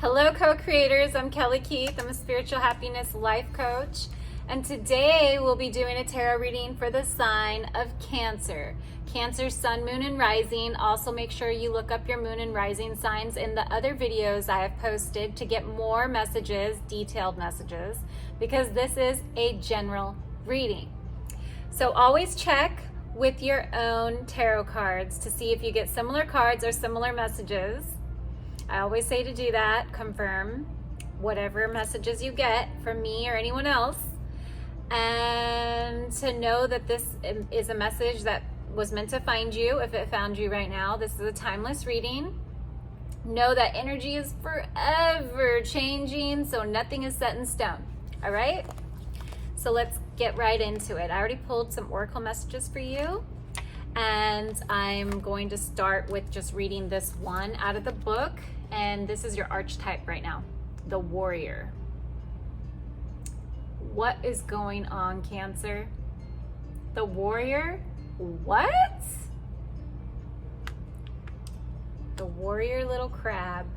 Hello, co-creators. I'm Kelly Keith. I'm a spiritual happiness life coach. And today we'll be doing a tarot reading for the sign of Cancer. Cancer, sun, moon, and rising. Also make sure you look up your moon and rising signs in the other videos I have posted to get more messages, detailed messages, because this is a general reading. So always check with your own tarot cards to see if you get similar cards or similar messages. I always say to do that, confirm whatever messages you get from me or anyone else, and to know that this is a message that was meant to find you. If it found you right now, this is a timeless reading. Know that energy is forever changing, so nothing is set in stone. All right? So let's get right into it. I already pulled some oracle messages for you, and I'm going to start with just reading this one out of the book. And this is your archetype right now, the warrior. What is going on, Cancer? The warrior? What? The warrior little crab.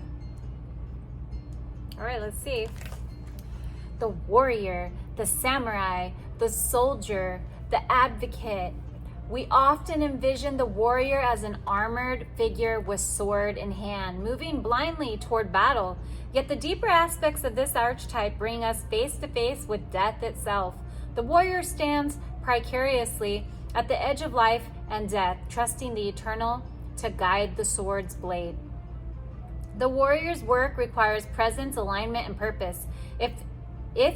All right, let's see. The warrior, the samurai, the soldier, the advocate. We often envision the warrior as an armored figure with sword in hand, moving blindly toward battle. Yet the deeper aspects of this archetype bring us face to face with death itself. The warrior stands precariously at the edge of life and death, trusting the eternal to guide the sword's blade. The warrior's work requires presence, alignment, and purpose. If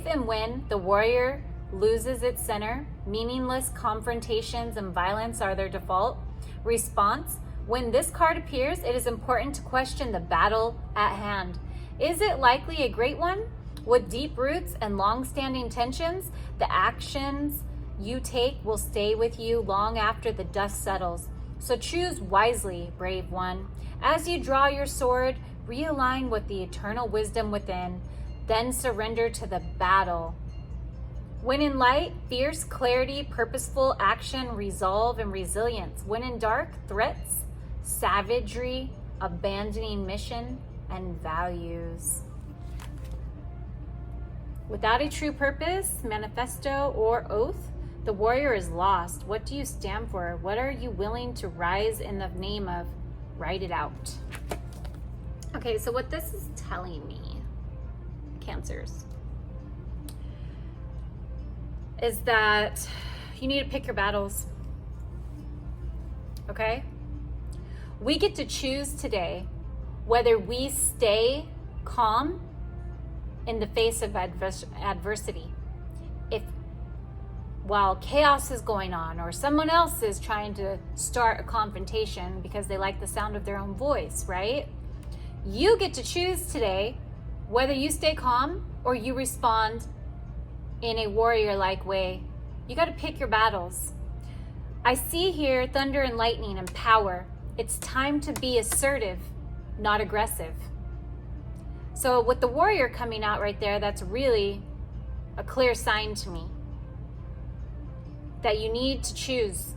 and when the warrior loses its center, meaningless confrontations and violence are their default response. When this card appears, it is important to question the battle at hand. Is it likely a great one? With deep roots and long-standing tensions, the actions you take will stay with you long after the dust settles. So choose wisely, brave one. As you draw your sword, realign with the eternal wisdom within, then surrender to the battle. When in light, fierce clarity, purposeful action, resolve, and resilience. When in dark, threats, savagery, abandoning mission, and values. Without a true purpose, manifesto, or oath, the warrior is lost. What do you stand for? What are you willing to rise in the name of? Write it out. Okay, so what this is telling me, Cancers, is that you need to pick your battles, okay? We get to choose today whether we stay calm in the face of adversity. If while chaos is going on or someone else is trying to start a confrontation because they like the sound of their own voice, right? You get to choose today whether you stay calm or you respond in a warrior-like way. You got to pick your battles. I see here thunder and lightning and power. It's time to be assertive, not aggressive. So with the warrior coming out right there, that's really a clear sign to me that you need to choose.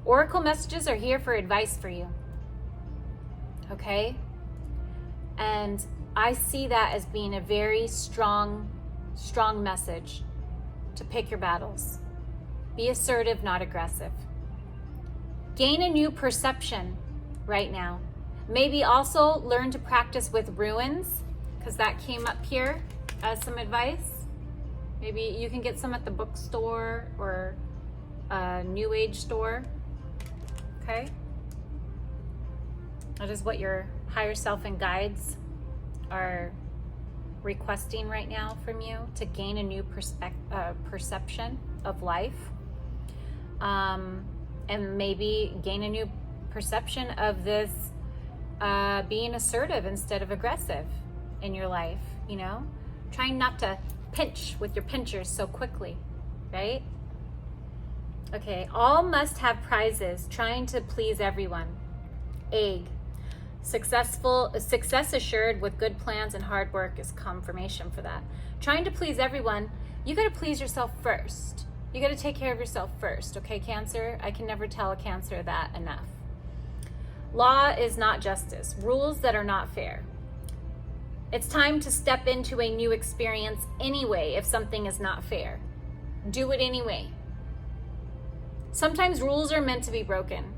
Oracle messages are here for advice for you, okay? And I see that as being a very strong message to pick your battles. Be assertive, not aggressive. Gain a new perception right now. Maybe also learn to practice with ruins, because that came up here as some advice. Maybe you can get some at the bookstore or a New Age store, okay? That is what your higher self and guides are requesting right now from you, to gain a new perception of life, and maybe gain a new perception of this being assertive instead of aggressive in your life, you know, trying not to pinch with your pinchers so quickly, right? Okay, all must have prizes, trying to please everyone. Egg. Success assured with good plans and hard work is confirmation for that. Trying to please everyone, you got to please yourself first. You got to take care of yourself first, okay, Cancer? I can never tell a Cancer that enough. Law is not justice. Rules that are not fair. It's time to step into a new experience anyway if something is not fair. Do it anyway. Sometimes rules are meant to be broken.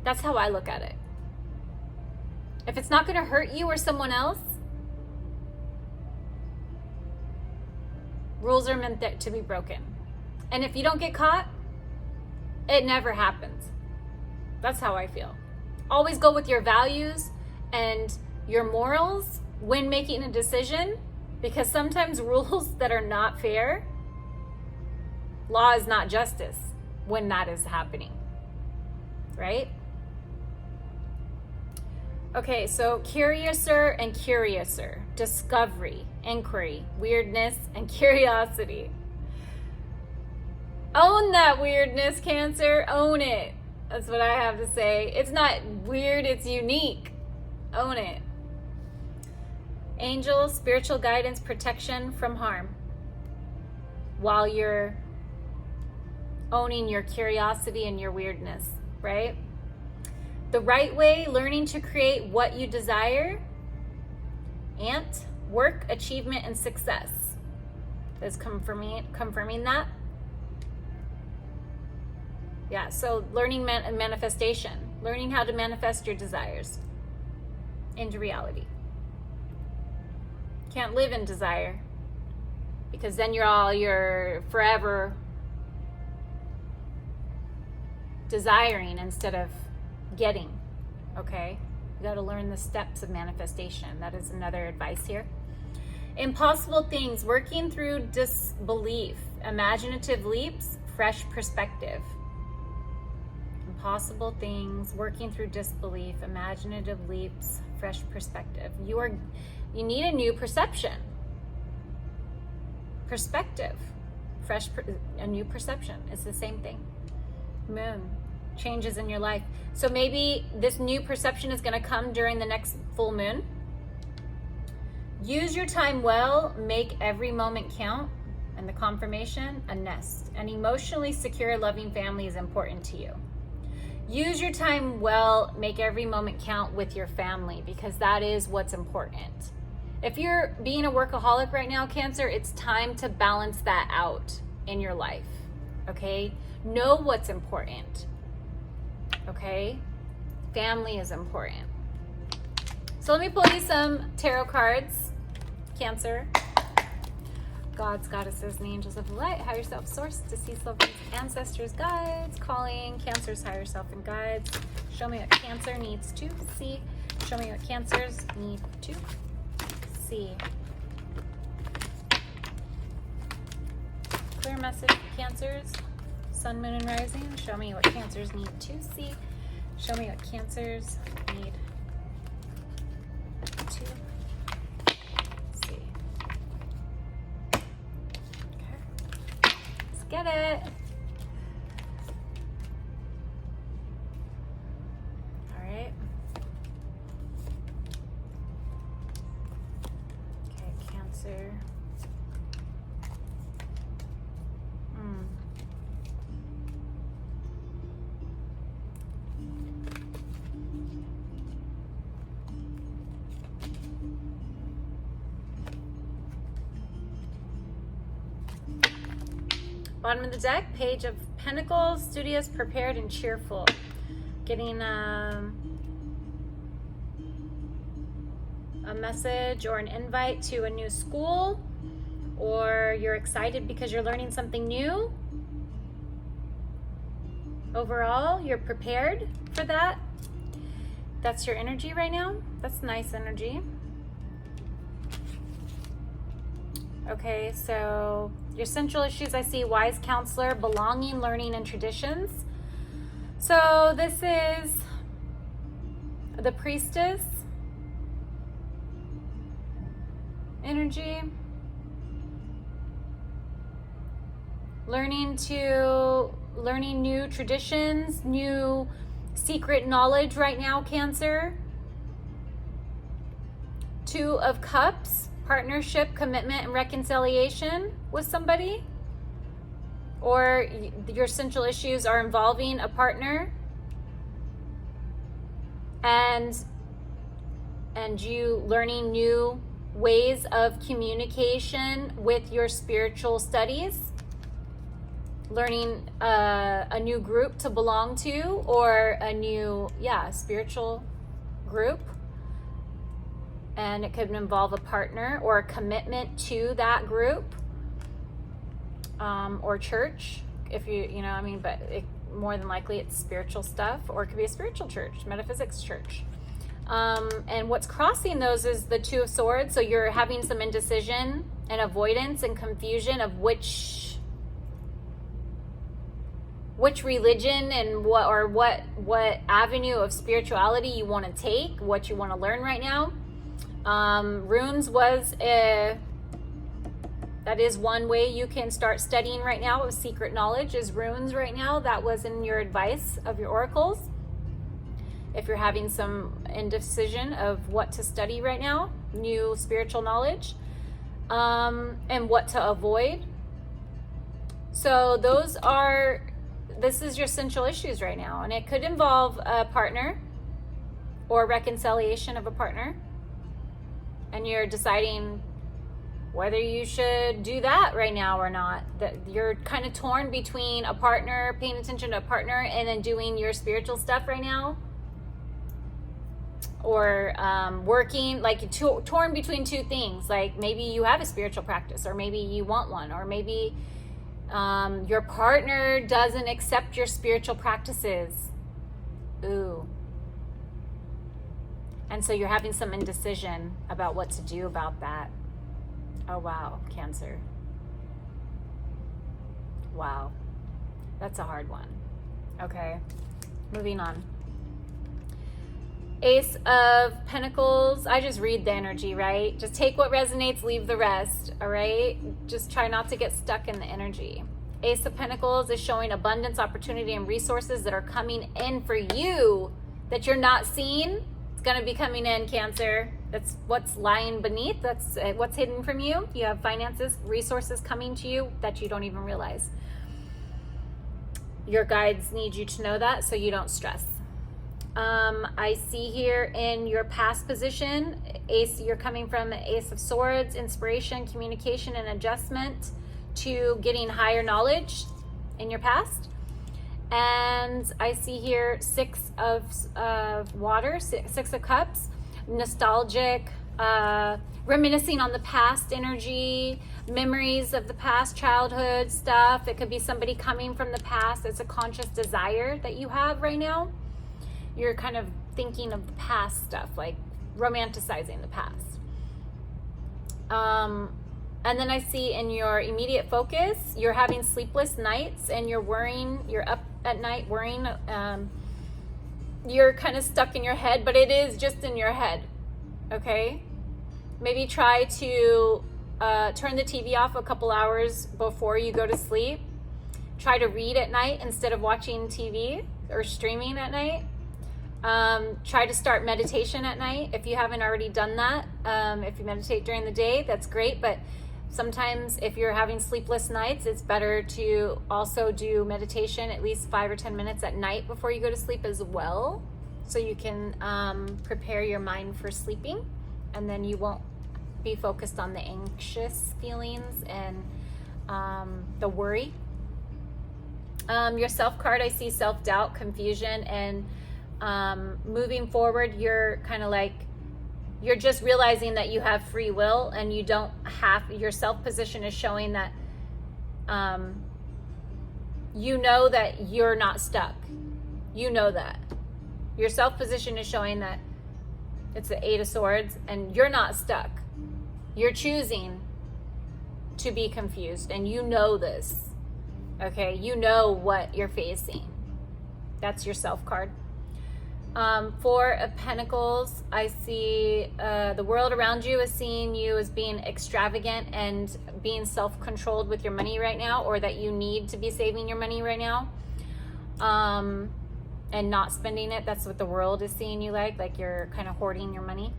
That's how I look at it. If it's not going to hurt you or someone else, rules are meant to be broken. And if you don't get caught, it never happens. That's how I feel. Always go with your values and your morals when making a decision, because sometimes rules that are not fair, law is not justice when that is happening, right? Okay, so curiouser and curiouser, discovery, inquiry, weirdness, and curiosity. Own that weirdness, Cancer. Own it. That's what I have to say. It's not weird, it's unique. Own it. Angel, spiritual guidance, protection from harm. While you're owning your curiosity and your weirdness, right? The right way, learning to create what you desire. Ant, work, achievement, and success. Is confirming that. Yeah, so learning manifestation. Learning how to manifest your desires into reality. Can't live in desire, because then you're forever desiring instead of getting. Okay, you got to learn the steps of manifestation. That is another advice here. Impossible things, working through disbelief, imaginative leaps, fresh perspective. Impossible things, working through disbelief, imaginative leaps, fresh perspective. You need a new perception. Perspective, a new perception. It's the same thing. Moon, changes in your life. So maybe this new perception is going to come during the next full moon. Use your time well, make every moment count. And the confirmation, a nest. An emotionally secure, loving family is important to you. Use your time well, make every moment count with your family, because that is what's important. If you're being a workaholic right now, Cancer, it's time to balance that out in your life, okay? Know what's important, okay? Family is important. So let me pull you some tarot cards, Cancer. Gods, goddesses, and angels of light, higher self, source, deceased loved ones, ancestors, guides, calling, Cancer's higher self and guides. Show me what Cancer needs to see. Show me what Cancers need to see. Clear message for Cancers, sun, moon, and rising. Show me what Cancers need to see. Show me what Cancers need to see. Get it. All right. Okay, Cancer. Bottom of the deck, Page of Pentacles, studious, prepared, and cheerful. Getting a message or an invite to a new school, or you're excited because you're learning something new. Overall, you're prepared for that. That's your energy right now. That's nice energy. Okay, so your central issues, I see wise counselor, belonging, learning, and traditions. So this is the priestess energy. Learning new traditions, new secret knowledge right now, Cancer. Two of Cups. Partnership, commitment, and reconciliation with somebody, or your central issues are involving a partner, and and you learning new ways of communication with your spiritual studies, learning a new group to belong to, or a new spiritual group. And it could involve a partner or a commitment to that group, or church, if you know, I mean, but more than likely it's spiritual stuff, or it could be a spiritual church, metaphysics church. And what's crossing those is the Two of Swords. So you're having some indecision and avoidance and confusion of which religion and what avenue of spirituality you want to take, what you want to learn right now. Runes that is one way you can start studying right now of secret knowledge, is runes right now. That was in your advice of your oracles. If you're having some indecision of what to study right now, new spiritual knowledge, and what to avoid. So this is your central issues right now. And it could involve a partner or reconciliation of a partner. And you're deciding whether you should do that right now or not. That you're kind of torn between a partner, paying attention to a partner, and then doing your spiritual stuff right now. Or working, like torn between two things. Like maybe you have a spiritual practice, or maybe you want one, or maybe your partner doesn't accept your spiritual practices. Ooh. And so you're having some indecision about what to do about that. Oh, wow, Cancer. Wow. That's a hard one. Okay, moving on. Ace of Pentacles. I just read the energy, right? Just take what resonates, leave the rest, all right? Just try not to get stuck in the energy. Ace of Pentacles is showing abundance, opportunity, and resources that are coming in for you that you're not seeing. It's going to be coming in, Cancer. That's what's lying beneath. That's what's hidden from you. You have finances, resources coming to you that you don't even realize. Your guides need you to know that so you don't stress. I see here in your past position, Ace, you're coming from Ace of Swords, inspiration, communication, and adjustment to getting higher knowledge in your past. And I see here Six of Water, Six of Cups, nostalgic, reminiscing on the past energy, memories of the past, childhood stuff. It could be somebody coming from the past. It's a conscious desire that you have right now. You're kind of thinking of the past stuff, like romanticizing the past. And then I see in your immediate focus, you're having sleepless nights and you're worrying, you're up at night worrying. You're kind of stuck in your head, but it is just in your head, okay? Maybe try to turn the TV off a couple hours before you go to sleep. Try to read at night instead of watching TV or streaming at night. Try to start meditation at night if you haven't already done that. If you meditate during the day, that's great, but sometimes if you're having sleepless nights, it's better to also do meditation at least 5 or 10 minutes at night before you go to sleep as well, so you can prepare your mind for sleeping, and then you won't be focused on the anxious feelings and the worry. Your self card, I see self-doubt, confusion, and moving forward, you're kind of like, you're just realizing that you have free will and you don't have, your self position is showing that you know that you're not stuck. You know that. Your self position is showing that it's the Eight of Swords and you're not stuck. You're choosing to be confused, and you know this. Okay, you know what you're facing. That's your self card. Four of Pentacles, I see the world around you is seeing you as being extravagant and being self-controlled with your money right now, or that you need to be saving your money right now and not spending it. That's what the world is seeing you like you're kind of hoarding your money.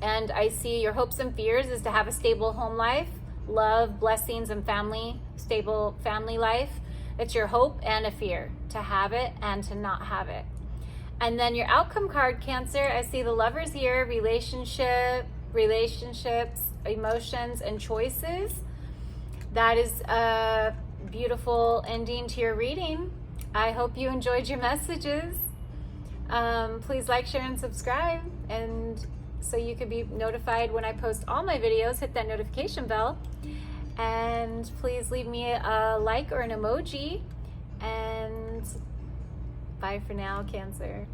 And I see your hopes and fears is to have a stable home life, love, blessings, and family, stable family life. It's your hope and a fear to have it and to not have it. And then your outcome card, Cancer, I see the Lovers here, relationships, emotions, and choices. That is a beautiful ending to your reading. I hope you enjoyed your messages. Please like, share, and subscribe. And so you can be notified when I post all my videos, hit that notification bell. And please leave me a like or an emoji. And bye for now, Cancer.